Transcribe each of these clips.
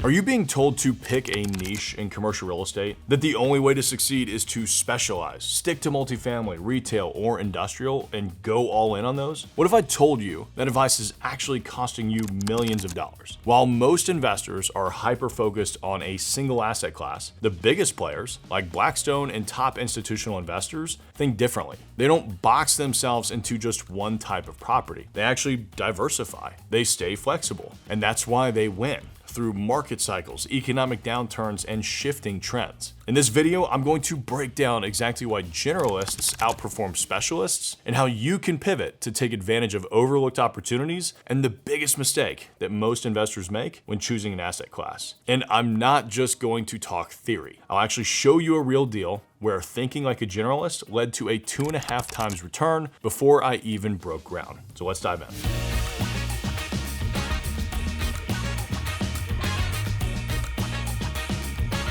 Are you being told to pick a niche in commercial real estate? That the only way to succeed is to specialize, stick to multifamily, retail, or industrial, and go all in on those? What if I told you that advice is actually costing you millions of dollars? While most investors are hyper-focused on a single asset class, the biggest players, like Blackstone and top institutional investors, think differently. They don't box themselves into just one type of property. They actually diversify. They stay flexible. And that's why they win through market cycles, economic downturns, and shifting trends. In this video, I'm going to break down exactly why generalists outperform specialists and how you can pivot to take advantage of overlooked opportunities and the biggest mistake that most investors make when choosing an asset class. And I'm not just going to talk theory. I'll actually show you a real deal where thinking like a generalist led to a 2.5 times return before I even broke ground. So let's dive in.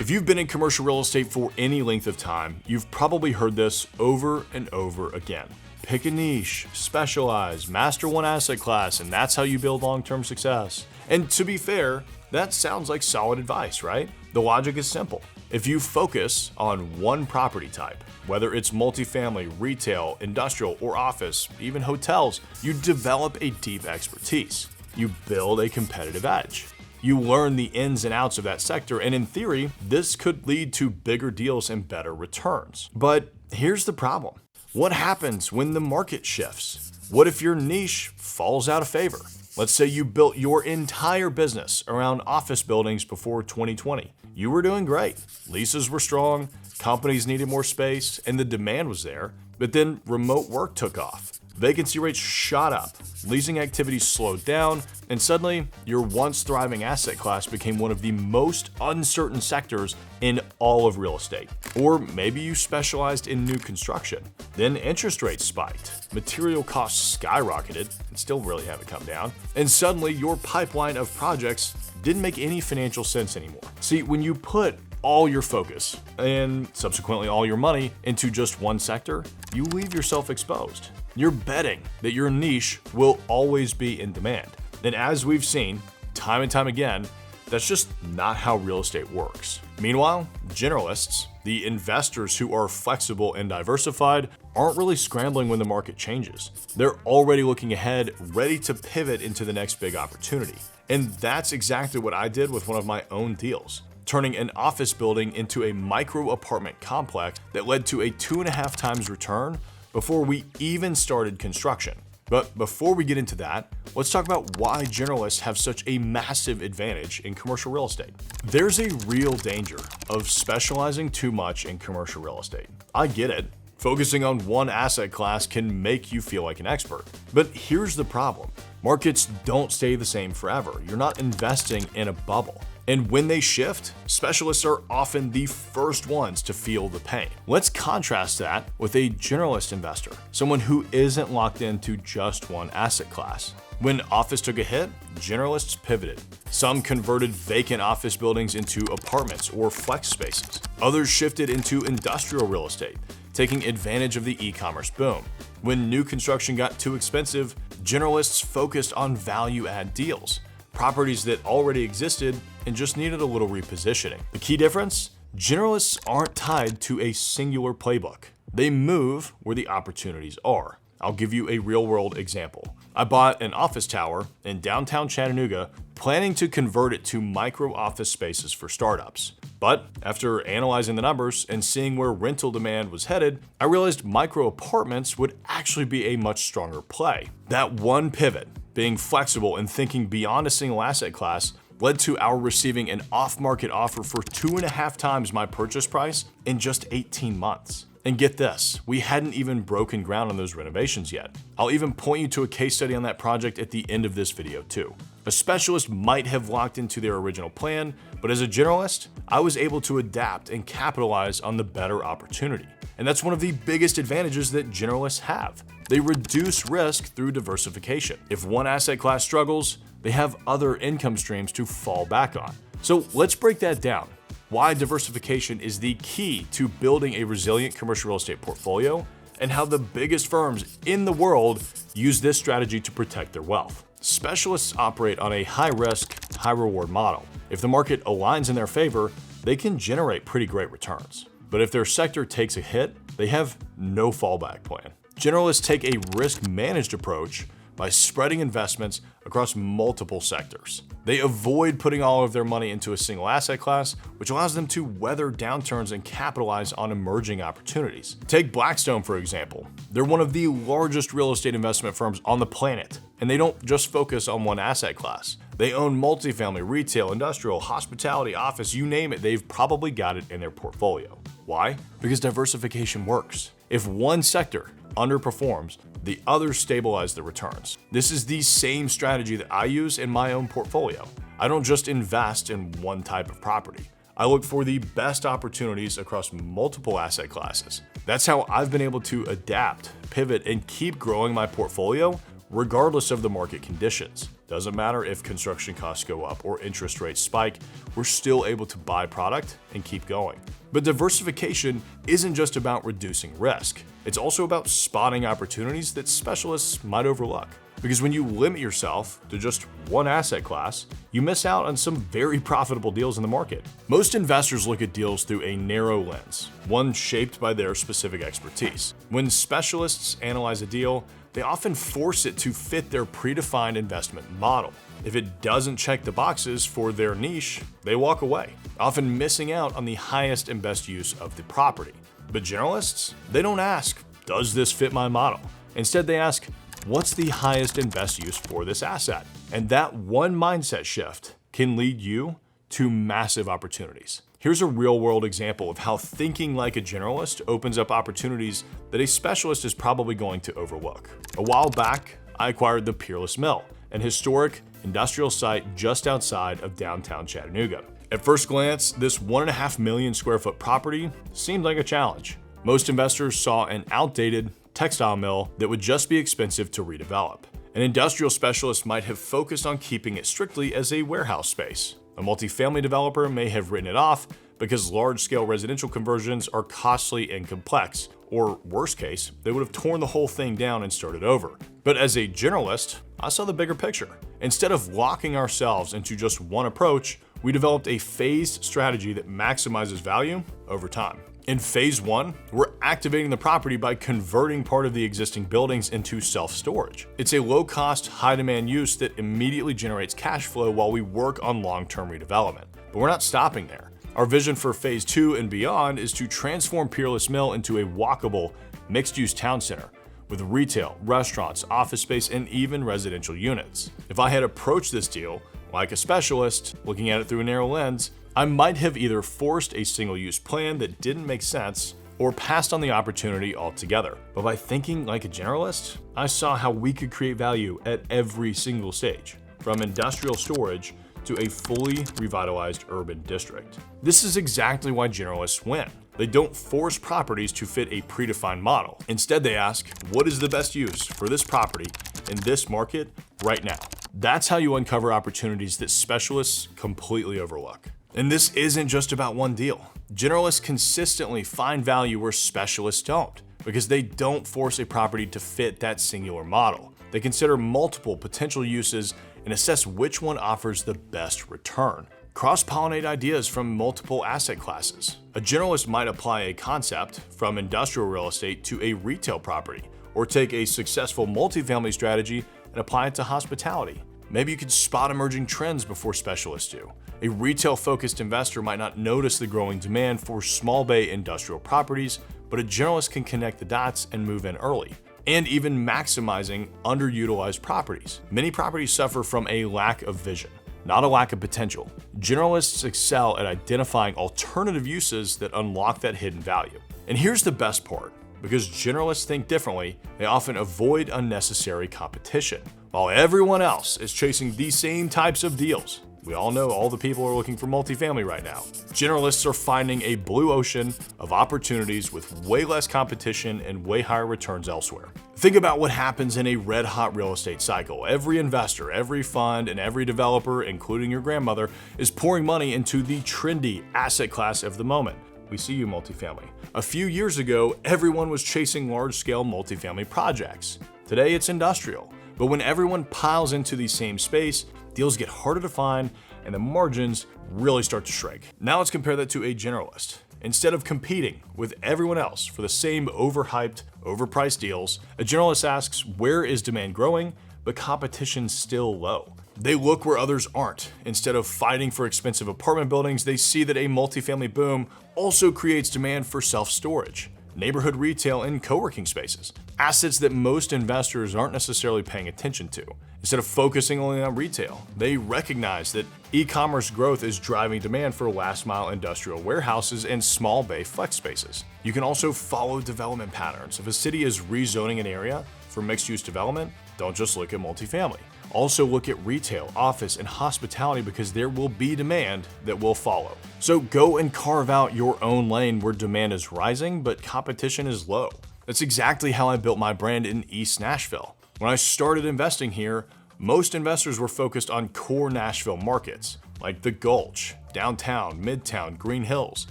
If you've been in commercial real estate for any length of time, you've probably heard this over and over again. Pick a niche, specialize, master one asset class, and that's how you build long-term success. And to be fair, that sounds like solid advice, right? The logic is simple. If you focus on one property type, whether it's multifamily, retail, industrial, or office, even hotels, you develop a deep expertise. You build a competitive edge. You learn the ins and outs of that sector, and in theory, this could lead to bigger deals and better returns. But here's the problem. What happens when the market shifts? What if your niche falls out of favor? Let's say you built your entire business around office buildings before 2020. You were doing great. Leases were strong, companies needed more space, and the demand was there. But then remote work took off. Vacancy rates shot up, leasing activity slowed down, and suddenly your once thriving asset class became one of the most uncertain sectors in all of real estate. Or maybe you specialized in new construction. Then interest rates spiked, material costs skyrocketed, and still really haven't come down, and suddenly your pipeline of projects didn't make any financial sense anymore. See, when you put all your focus and subsequently all your money into just one sector, you leave yourself exposed. You're betting that your niche will always be in demand. And as we've seen time and time again, that's just not how real estate works. Meanwhile, generalists, the investors who are flexible and diversified, aren't really scrambling when the market changes. They're already looking ahead, ready to pivot into the next big opportunity. And that's exactly what I did with one of my own deals, turning an office building into a micro apartment complex that led to a 2.5 times return before we even started construction. But before we get into that, let's talk about why generalists have such a massive advantage in commercial real estate. There's a real danger of specializing too much in commercial real estate. I get it. Focusing on one asset class can make you feel like an expert. But here's the problem. Markets don't stay the same forever. You're not investing in a bubble. And when they shift, specialists are often the first ones to feel the pain. Let's contrast that with a generalist investor, someone who isn't locked into just one asset class. When office took a hit, generalists pivoted. Some converted vacant office buildings into apartments or flex spaces. Others shifted into industrial real estate, taking advantage of the e-commerce boom. When new construction got too expensive, generalists focused on value-add deals, properties that already existed and just needed a little repositioning. The key difference? Generalists aren't tied to a singular playbook. They move where the opportunities are. I'll give you a real-world example. I bought an office tower in downtown Chattanooga, planning to convert it to micro office spaces for startups. But after analyzing the numbers and seeing where rental demand was headed, I realized micro apartments would actually be a much stronger play. That one pivot, being flexible and thinking beyond a single asset class, led to our receiving an off-market offer for 2.5 times my purchase price in just 18 months. And get this, we hadn't even broken ground on those renovations yet. I'll even point you to a case study on that project at the end of this video too. A specialist might have locked into their original plan, but as a generalist, I was able to adapt and capitalize on the better opportunity. And that's one of the biggest advantages that generalists have. They reduce risk through diversification. If one asset class struggles, they have other income streams to fall back on. So let's break that down. Why diversification is the key to building a resilient commercial real estate portfolio, and how the biggest firms in the world use this strategy to protect their wealth. Specialists operate on a high-risk, high-reward model. If the market aligns in their favor, they can generate pretty great returns. But if their sector takes a hit, they have no fallback plan. Generalists take a risk-managed approach by spreading investments across multiple sectors. They avoid putting all of their money into a single asset class, which allows them to weather downturns and capitalize on emerging opportunities. Take Blackstone, for example. They're one of the largest real estate investment firms on the planet, and they don't just focus on one asset class. They own multifamily, retail, industrial, hospitality, office, you name it, they've probably got it in their portfolio. Why? Because diversification works. If one sector underperforms, the others stabilize the returns. This is the same strategy that I use in my own portfolio. I don't just invest in one type of property. I look for the best opportunities across multiple asset classes. That's how I've been able to adapt, pivot, and keep growing my portfolio regardless of the market conditions. Doesn't matter if construction costs go up or interest rates spike, we're still able to buy product and keep going. But diversification isn't just about reducing risk. It's also about spotting opportunities that specialists might overlook. Because when you limit yourself to just one asset class, you miss out on some very profitable deals in the market. Most investors look at deals through a narrow lens, one shaped by their specific expertise. When specialists analyze a deal, they often force it to fit their predefined investment model. If it doesn't check the boxes for their niche, they walk away, often missing out on the highest and best use of the property. But generalists, they don't ask, does this fit my model? Instead, they ask, what's the highest and best use for this asset? And that one mindset shift can lead you to massive opportunities. Here's a real-world example of how thinking like a generalist opens up opportunities that a specialist is probably going to overlook. A while back, I acquired the Peerless Mill, an historic industrial site just outside of downtown Chattanooga. At first glance, this 1.5 million square foot property seemed like a challenge. Most investors saw an outdated textile mill that would just be expensive to redevelop. An industrial specialist might have focused on keeping it strictly as a warehouse space. A multifamily developer may have written it off because large-scale residential conversions are costly and complex, or worst case, they would have torn the whole thing down and started over. But as a generalist, I saw the bigger picture. Instead of locking ourselves into just one approach, we developed a phased strategy that maximizes value over time. In phase one, we're activating the property by converting part of the existing buildings into self-storage. It's a low-cost, high-demand use that immediately generates cash flow while we work on long-term redevelopment. But we're not stopping there. Our vision for phase two and beyond is to transform Peerless Mill into a walkable, mixed-use town center with retail, restaurants, office space, and even residential units. If I had approached this deal like a specialist, looking at it through a narrow lens, I might have either forced a single-use plan that didn't make sense or passed on the opportunity altogether. But by thinking like a generalist, I saw how we could create value at every single stage, from industrial storage to a fully revitalized urban district. This is exactly why generalists win. They don't force properties to fit a predefined model. Instead, they ask, what is the best use for this property in this market right now? That's how you uncover opportunities that specialists completely overlook. And this isn't just about one deal. Generalists consistently find value where specialists don't, because they don't force a property to fit that singular model. They consider multiple potential uses and assess which one offers the best return. Cross-pollinate ideas from multiple asset classes. A generalist might apply a concept from industrial real estate to a retail property, or take a successful multifamily strategy and apply it to hospitality. Maybe you could spot emerging trends before specialists do. A retail-focused investor might not notice the growing demand for small bay industrial properties, but a generalist can connect the dots and move in early. And even maximizing underutilized properties. Many properties suffer from a lack of vision, not a lack of potential. Generalists excel at identifying alternative uses that unlock that hidden value. And here's the best part. Because generalists think differently, they often avoid unnecessary competition. While everyone else is chasing these same types of deals, we all know all the people are looking for multifamily right now. Generalists are finding a blue ocean of opportunities with way less competition and way higher returns elsewhere. Think about what happens in a red-hot real estate cycle. Every investor, every fund, and every developer, including your grandmother, is pouring money into the trendy asset class of the moment. We see you, multifamily. A few years ago, everyone was chasing large-scale multifamily projects. Today, it's industrial. But when everyone piles into the same space, deals get harder to find and the margins really start to shrink. Now let's compare that to a generalist. Instead of competing with everyone else for the same overhyped, overpriced deals, a generalist asks, where is demand growing, but competition's still low? They look where others aren't. Instead of fighting for expensive apartment buildings, they see that a multifamily boom also creates demand for self-storage, neighborhood retail, and co-working spaces, assets that most investors aren't necessarily paying attention to. Instead of focusing only on retail, they recognize that e-commerce growth is driving demand for last-mile industrial warehouses and small bay flex spaces. You can also follow development patterns. If a city is rezoning an area for mixed-use development, don't just look at multifamily. Also look at retail, office, and hospitality because there will be demand that will follow. So go and carve out your own lane where demand is rising, but competition is low. That's exactly how I built my brand in East Nashville. When I started investing here, most investors were focused on core Nashville markets, like the Gulch, downtown, midtown, Green Hills.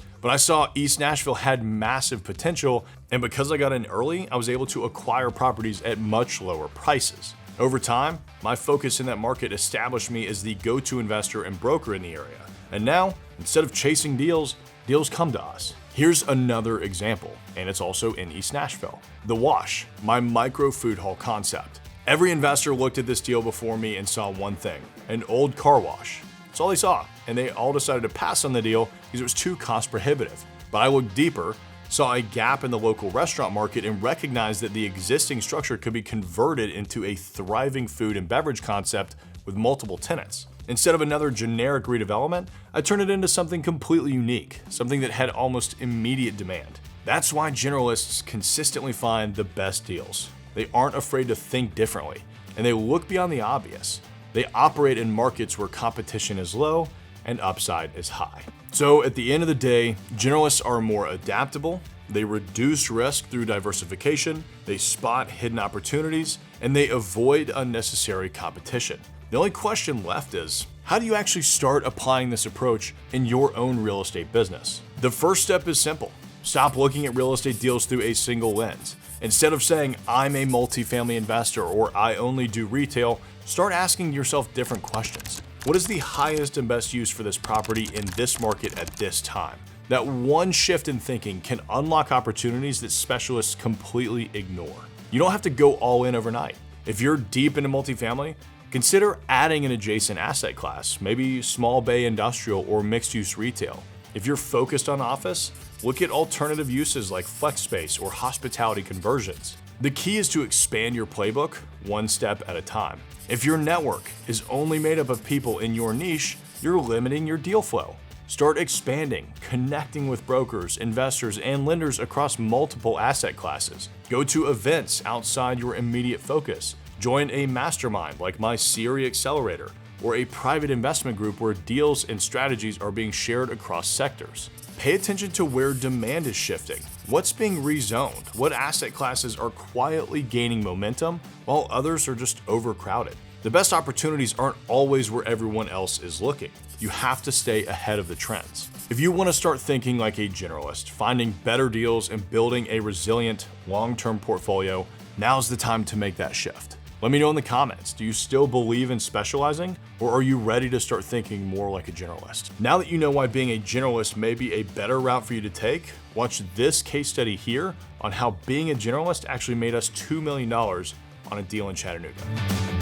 But I saw East Nashville had massive potential, and because I got in early, I was able to acquire properties at much lower prices. Over time, my focus in that market established me as the go-to investor and broker in the area. And now, instead of chasing deals, deals come to us. Here's another example, and it's also in East Nashville. The Wash, my micro food hall concept. Every investor looked at this deal before me and saw one thing, an old car wash. That's all they saw, and they all decided to pass on the deal because it was too cost prohibitive. But I looked deeper, saw a gap in the local restaurant market, and recognized that the existing structure could be converted into a thriving food and beverage concept with multiple tenants. Instead of another generic redevelopment, I turned it into something completely unique, something that had almost immediate demand. That's why generalists consistently find the best deals. They aren't afraid to think differently, and they look beyond the obvious. They operate in markets where competition is low and upside is high. So at the end of the day, generalists are more adaptable, they reduce risk through diversification, they spot hidden opportunities, and they avoid unnecessary competition. The only question left is, how do you actually start applying this approach in your own real estate business? The first step is simple. Stop looking at real estate deals through a single lens. Instead of saying, I'm a multifamily investor or I only do retail, start asking yourself different questions. What is the highest and best use for this property in this market at this time? That one shift in thinking can unlock opportunities that specialists completely ignore. You don't have to go all in overnight. If you're deep into multifamily, consider adding an adjacent asset class, maybe small bay industrial or mixed-use retail. If you're focused on office, look at alternative uses like flex space or hospitality conversions. The key is to expand your playbook one step at a time. If your network is only made up of people in your niche, you're limiting your deal flow. Start expanding, connecting with brokers, investors, and lenders across multiple asset classes. Go to events outside your immediate focus. Join a mastermind like my CRE Accelerator, or a private investment group where deals and strategies are being shared across sectors. Pay attention to where demand is shifting. What's being rezoned? What asset classes are quietly gaining momentum while others are just overcrowded? The best opportunities aren't always where everyone else is looking. You have to stay ahead of the trends. If you want to start thinking like a generalist, finding better deals and building a resilient, long-term portfolio, now's the time to make that shift. Let me know in the comments, do you still believe in specializing, or are you ready to start thinking more like a generalist? Now that you know why being a generalist may be a better route for you to take, watch this case study here on how being a generalist actually made us $2 million on a deal in Chattanooga.